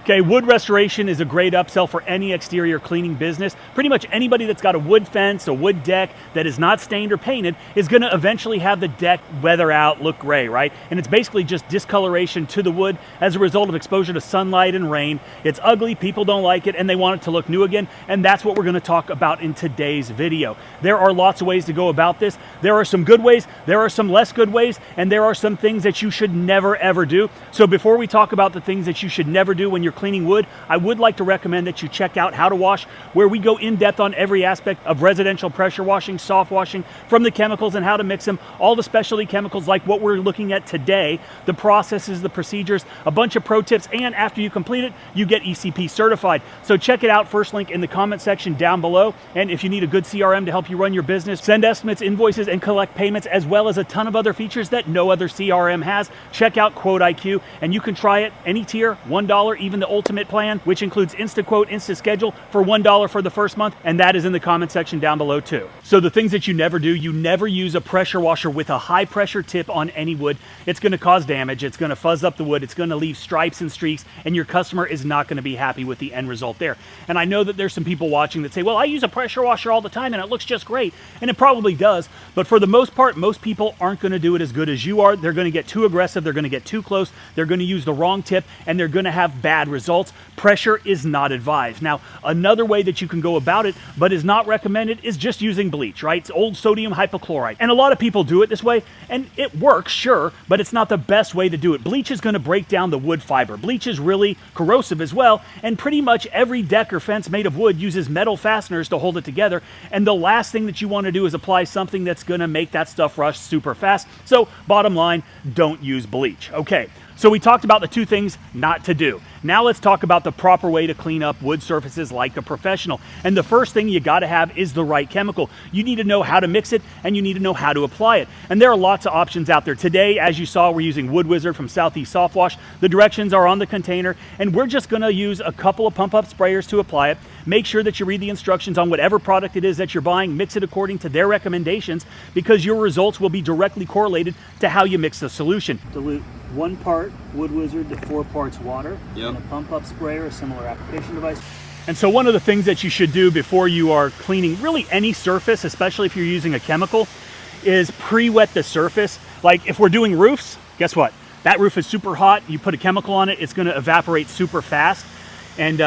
Okay, wood restoration is a great upsell for any exterior cleaning business. Pretty much anybody that's got a wood fence, a wood deck that is not stained or painted is gonna eventually have the deck weather out, look gray, right? And it's basically just discoloration to the wood as a result of exposure to sunlight and rain. It's ugly, people don't like it, and they want it to look new again, and that's what we're gonna talk about in today's video. There are lots of ways to go about this. There are some good ways, there are some less good ways, and there are some things that you should never ever do. So before we talk about the things that you should never do when you're cleaning wood, I would like to recommend that you check out How to Wash, where we go in depth on every aspect of residential pressure washing, soft washing, from the chemicals and how to mix them, all the specialty chemicals like what we're looking at today, the processes, the procedures, a bunch of pro tips, and after you complete it, you get ECP certified. So check it out, first link in the comment section down below. And if you need a good CRM to help you run your business, send estimates, invoices, and collect payments, as well as a ton of other features that no other CRM has, check out Quote IQ, and you can try it any tier, $1, even the ultimate plan, which includes InstaQuote, InstaSchedule for $1 for the first month, and that is in the comment section down below too. So the things that you never do, you never use a pressure washer with a high pressure tip on any wood. It's gonna cause damage, it's gonna fuzz up the wood, it's gonna leave stripes and streaks, and your customer is not gonna be happy with the end result there. And I know that there's some people watching that say, well, I use a pressure washer all the time and it looks just great, and it probably does, but for the most part, most people aren't gonna do it as good as you are. They're gonna get too aggressive, they're gonna get too close, they're gonna use the wrong tip, and they're gonna have bad results. Pressure is not advised. Now, another way that you can go about it, but is not recommended, is just using bleach, right? It's old sodium hypochlorite. And a lot of people do it this way, and it works, sure, but it's not the best way to do it. Bleach is gonna break down the wood fiber. Bleach is really corrosive as well, and pretty much every deck or fence made of wood uses metal fasteners to hold it together, and the last thing that you wanna do is apply something that's gonna make that stuff rust super fast. So, bottom line, don't use bleach. Okay. So we talked about the two things not to do. Now let's talk about the proper way to clean up wood surfaces like a professional. And the first thing you gotta have is the right chemical. You need to know how to mix it, and you need to know how to apply it. And there are lots of options out there. Today, as you saw, we're using Wood Wizard from Southeast Soft Wash. The directions are on the container, and we're just gonna use a couple of pump-up sprayers to apply it. Make sure that you read the instructions on whatever product it is that you're buying, mix it according to their recommendations, because your results will be directly correlated to how you mix the solution. Dilute 1 part Wood Wizard to 4 parts water, and a pump-up sprayer, a similar application device. And so one of the things that you should do before you are cleaning really any surface, especially if you're using a chemical, is pre-wet the surface. Like if we're doing roofs, guess what? That roof is super hot, you put a chemical on it, it's gonna evaporate super fast. And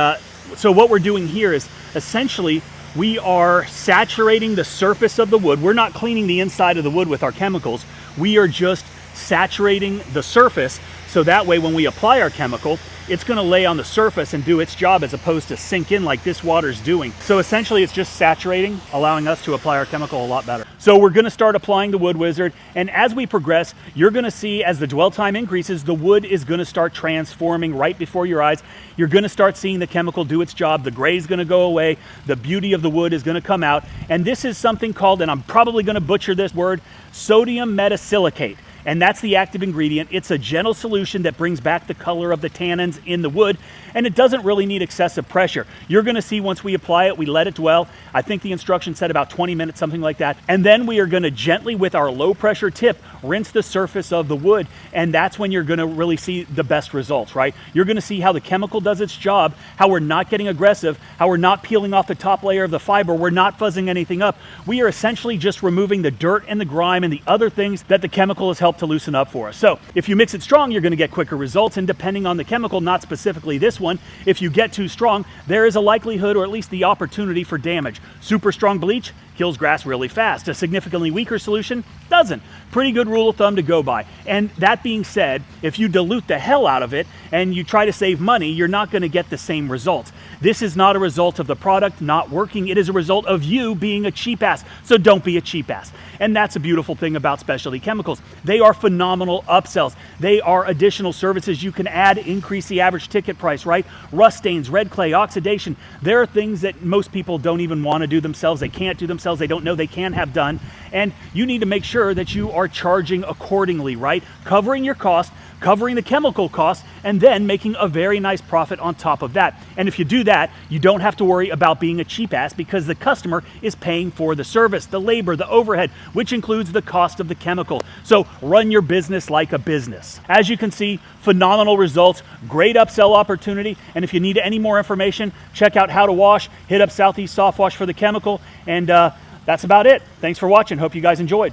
so what we're doing here is essentially we are saturating the surface of the wood. We're not cleaning the inside of the wood with our chemicals. We are just saturating the surface, so that way when we apply our chemical, it's gonna lay on the surface and do its job as opposed to sink in like this water's doing. So essentially it's just saturating, allowing us to apply our chemical a lot better. So we're gonna start applying the Wood Wizard, and as we progress, you're gonna see as the dwell time increases, the wood is gonna start transforming right before your eyes. You're gonna start seeing the chemical do its job, the gray's gonna go away, the beauty of the wood is gonna come out, and this is something called, and I'm probably gonna butcher this word, sodium metasilicate. And that's the active ingredient. It's a gentle solution that brings back the color of the tannins in the wood, and it doesn't really need excessive pressure. You're gonna see once we apply it, we let it dwell. I think the instruction said about 20 minutes, something like that. And then we are gonna gently, with our low pressure tip, rinse the surface of the wood, and that's when you're gonna really see the best results, right? You're gonna see how the chemical does its job, how we're not getting aggressive, how we're not peeling off the top layer of the fiber, we're not fuzzing anything up. We are essentially just removing the dirt and the grime and the other things that the chemical has helped to loosen up for us. So if you mix it strong, you're gonna get quicker results, and depending on the chemical, not specifically this one, if you get too strong, there is a likelihood or at least the opportunity for damage. Super strong bleach kills grass really fast. A significantly weaker solution doesn't. Pretty good rule of thumb to go by. And that being said, if you dilute the hell out of it and you try to save money, you're not gonna get the same results. This is not a result of the product not working. It is a result of you being a cheap ass. So don't be a cheap ass. And that's a beautiful thing about specialty chemicals. They are phenomenal upsells. They are additional services you can add, increase the average ticket price, right? Rust stains, red clay, oxidation. There are things that most people don't even want to do themselves. They can't do themselves. They don't know they can have done. And you need to make sure that you are charging accordingly, right? Covering your cost, covering the chemical costs, and then making a very nice profit on top of that. And if you do that, you don't have to worry about being a cheap ass, because the customer is paying for the service, the labor, the overhead, which includes the cost of the chemical. So run your business like a business. As you can see, phenomenal results, great upsell opportunity. And if you need any more information, check out How to Wash, hit up Southeast Soft Wash for the chemical, and that's about it. Thanks for watching. Hope you guys enjoyed.